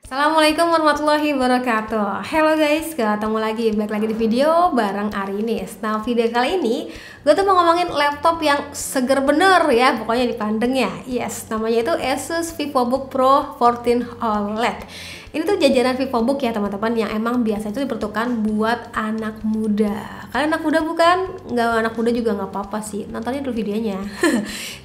Assalamualaikum warahmatullahi wabarakatuh. Hello guys, ketemu lagi, balik lagi di video bareng Arinis. Nah, video kali ini gue tuh mau ngomongin laptop yang seger bener ya, pokoknya dipandeng ya. Yes, namanya itu Asus VivoBook Pro 14 OLED. Ini tuh jajaran VivoBook ya teman-teman, yang emang biasa itu diperuntukkan buat anak muda. Kalian anak muda bukan? Nggak anak muda juga nggak apa-apa sih, nontonin dulu videonya.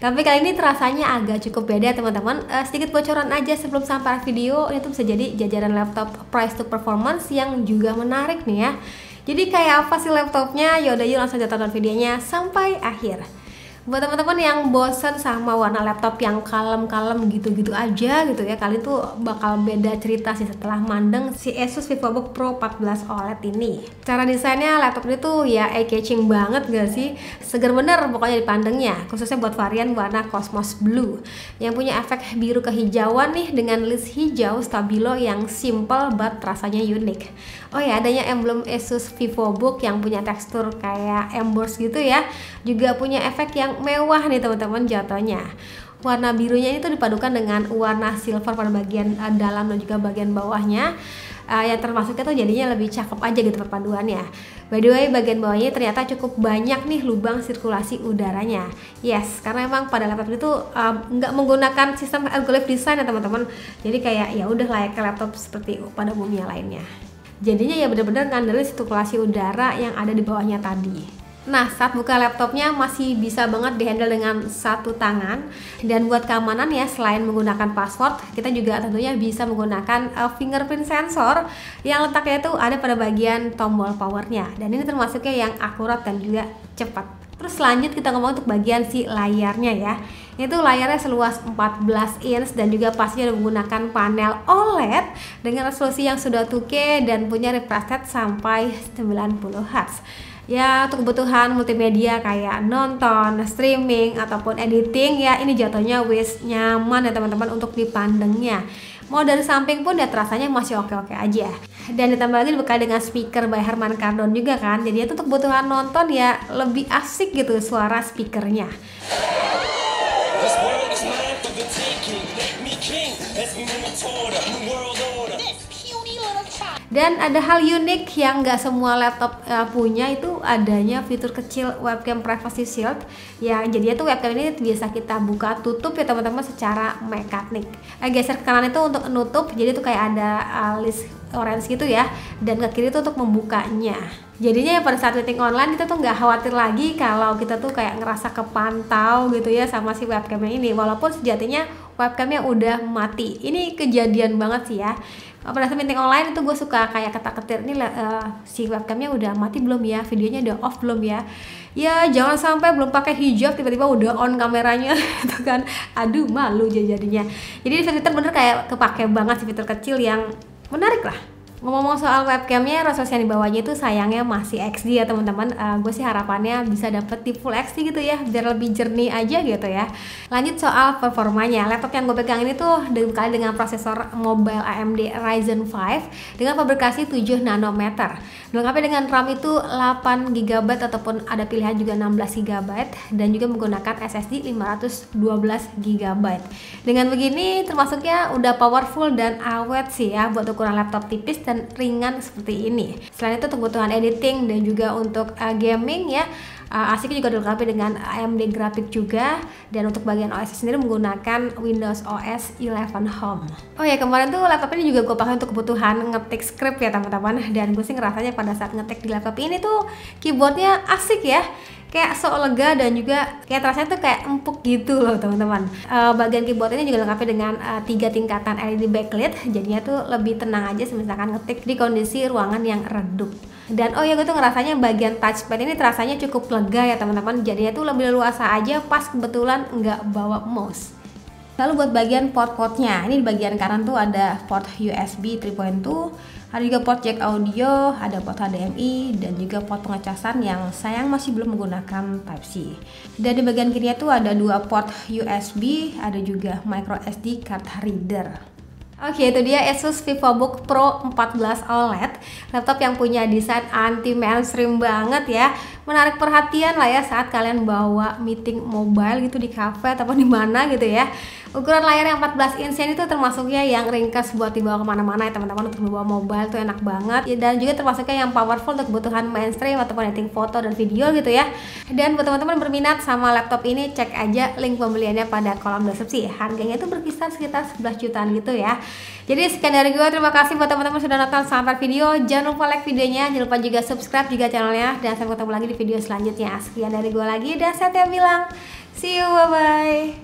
Tapi kali ini terasanya agak cukup beda teman-teman. Sedikit bocoran aja sebelum sampai video, ini tuh bisa jadi jajaran laptop price to performance yang juga menarik nih ya. Jadi kayak apa sih laptopnya? Yaudah yuk langsung aja tonton videonya sampai akhir. Buat teman-teman yang bosen sama warna laptop yang kalem-kalem gitu-gitu aja gitu ya, kali tuh bakal beda cerita sih setelah mandeng si Asus VivoBook Pro 14 OLED ini. Cara desainnya laptop ini tuh ya eye-catching banget gak sih? Seger bener pokoknya dipandengnya, khususnya buat varian warna Cosmos Blue yang punya efek biru kehijauan nih dengan list hijau stabilo yang simple but rasanya unik. Oh ya, adanya emblem Asus VivoBook yang punya tekstur kayak emboss gitu ya, juga punya efek yang mewah nih teman-teman jatuhnya. Warna birunya itu dipadukan dengan warna silver pada bagian dalam dan juga bagian bawahnya, yang termasuknya tuh jadinya lebih cakep aja gitu perpaduannya. By the way, bagian bawahnya ternyata cukup banyak nih lubang sirkulasi udaranya. Yes, karena emang pada laptop itu nggak menggunakan sistem ergolyph design ya teman-teman. Jadi kayak ya udah layaknya laptop seperti pada umumnya lainnya. Jadinya ya benar-benar ngandelin sirkulasi udara yang ada di bawahnya tadi. Nah, saat buka laptopnya masih bisa banget dihandle dengan satu tangan. Dan buat keamanan ya, selain menggunakan password, kita juga tentunya bisa menggunakan fingerprint sensor yang letaknya itu ada pada bagian tombol powernya. Dan ini termasuknya yang akurat dan juga cepat. Terus lanjut kita ngomong untuk bagian si layarnya ya. Itu layarnya seluas 14 inch dan juga pastinya menggunakan panel OLED dengan resolusi yang sudah 2K dan punya refresh rate sampai 90 Hz. Ya, untuk kebutuhan multimedia kayak nonton, streaming ataupun editing ya, ini jatuhnya wis nyaman ya teman-teman untuk dipandangnya. Mau dari samping pun ya terasanya masih oke-oke aja. Dan ditambah lagi dibekali dengan speaker by Harman Kardon juga kan. Jadi itu untuk kebutuhan nonton ya lebih asik gitu suara speakernya. Dan ada hal unik yang nggak semua laptop punya, itu adanya fitur kecil webcam privacy shield ya. Jadi itu webcam ini biasa kita buka tutup ya teman-teman secara mekanik. Geser ke kanan itu untuk nutup, jadi itu kayak ada list orange gitu ya, dan ke kiri itu untuk membukanya. Jadinya ya pada saat meeting online kita tuh nggak khawatir lagi kalau kita tuh kayak ngerasa kepantau gitu ya sama si webcamnya ini, walaupun sejatinya webcamnya udah mati. Ini kejadian banget sih ya. Pada saat meeting online itu gue suka kayak ketar-ketir nih si webcamnya udah mati belum ya, videonya udah off belum ya. Ya jangan sampai belum pakai hijab tiba-tiba udah on kameranya gitu kan. Aduh malu jadinya. Jadi fitur bener kayak kepake banget sih, fitur kecil yang menarik lah. Ngomong-ngomong soal webcamnya, resolusi yang di bawahnya itu sayangnya masih XD ya teman-teman. Gue sih harapannya bisa dapet di Full XD gitu ya, biar lebih jernih aja gitu ya. Lanjut soal performanya, laptop yang gue pegang ini tuh dibekali dengan prosesor mobile AMD Ryzen 5 dengan fabrikasi 7 nanometer. Dilengkapi dengan RAM itu 8 GB ataupun ada pilihan juga 16 GB dan juga menggunakan SSD 512 GB. Dengan begini termasuknya udah powerful dan awet sih ya buat ukuran laptop tipis dan ringan seperti ini. Selain itu untuk kebutuhan editing dan juga untuk gaming ya, ASIC juga dilengkapi dengan AMD grafik juga, dan untuk bagian OS sendiri menggunakan Windows OS 11 Home. Oh ya, kemarin tuh laptop ini juga gue pakai untuk kebutuhan ngetik script ya teman-teman, dan gue sih ngerasanya pada saat ngetik di laptop ini tuh keyboardnya asik ya, kayak so lega dan juga kayak terasa tuh kayak empuk gitu loh teman-teman. Bagian keyboard ini juga dilengkapi dengan 3 tingkatan LED backlit, jadinya tuh lebih tenang aja misalkan ngetik di kondisi ruangan yang redup. Dan oh ya, gue tuh ngerasanya bagian touchpad ini terasanya cukup lega ya teman-teman, jadinya tuh lebih luasa aja pas kebetulan nggak bawa mouse. Lalu buat bagian port-portnya, ini di bagian kanan tuh ada port USB 3.2, ada juga port jack audio, ada port HDMI, dan juga port pengecasan yang sayang masih belum menggunakan Type-C. Dan di bagian kirinya tuh ada 2 port USB, ada juga micro SD card reader. Oke, itu dia Asus VivoBook Pro 14 OLED, laptop yang punya desain anti mainstream banget ya. menarik perhatian lah ya saat kalian bawa meeting mobile gitu di cafe ataupun di mana gitu ya. Ukuran layar yang 14 inch itu termasuknya yang ringkas buat dibawa kemana-mana ya teman-teman. Untuk membawa mobile tuh enak banget ya, dan juga termasuknya yang powerful untuk kebutuhan mainstream ataupun editing foto dan video gitu ya. Dan buat teman-teman berminat sama laptop ini, cek aja link pembeliannya pada kolom deskripsi. Harganya itu berkisar sekitar 11 jutaan gitu ya. Jadi sekian dari gue, terima kasih buat teman-teman sudah nonton sampai video. Jangan lupa like videonya, jangan lupa juga subscribe juga channelnya, dan sampai ketemu lagi di video selanjutnya. Sekian dari gue lagi, dan saya bilang see you, bye bye.